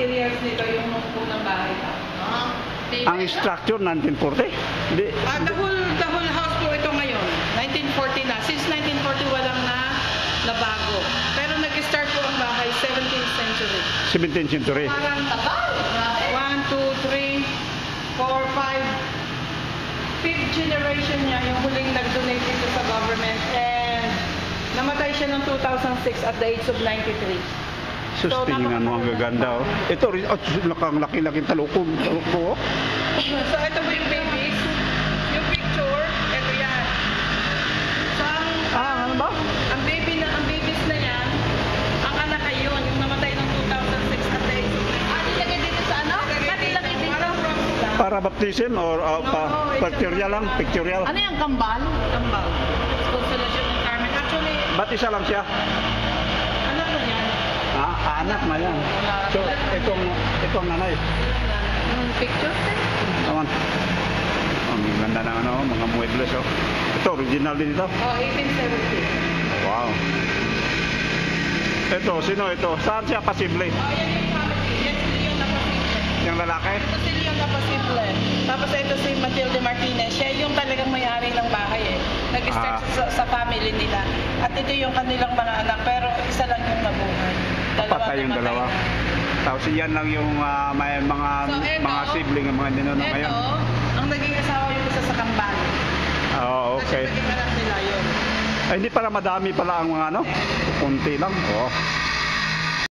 materials nito yung unang bahay pa. Ang structure 1940? Hindi. The whole house po ito ngayon, 1940 na. Since 1940 walang nabago. Pero nag-start po ang bahay 17th century. 17th century. Parang 1, 2, 3, 4, 5, 5th generation niya, yung huling nag-donate dito sa government. And namatay siya noong 2006 at the age of 93. So, tingnan mo, ang gaganda. Oh. Ito, laki-laking talukog. Oh. So, ito po yung babies. Yung picture, ito yan. So, Ano ba? ang babies na yan, ang anak ay yun, yung namatay noong 2006 at the age of 93. Nilagay dito sa ano? Nilagay dito. Para baptism or pictorial lang? Pictorial? Ano yung kambal? Kambal. Constellation ng Carmen. Actually, Ba't isa lang siya? anak mo yan. Anak na yan. So, itong nanay. Yung picture, Naman. Ang ganda ng mga muebles. Oh. Ito, original din ito. 1870. Wow. Ito, sino ito? Saan siya pasible? Yan yung family. Yan si Leon na posible. Yung lalaki? Ito si Leon na posible. Tapos ito si Matilde Martinez. Siya yung talagang may-ari ng bahay eh. Nag-start sa family nila. At ito yung kanilang mga anak. Pero isa lang yung nabuhay. Patay yung dalawa. Tapos yan lang yung may mga sibling, mga ninuno ngayon. Ito, ang naging asawa yung isa sa kambal. Oh, okay. Kasi naging anak nila yun. Ay, hindi pala madami pala ang mga kunti lang. Oh.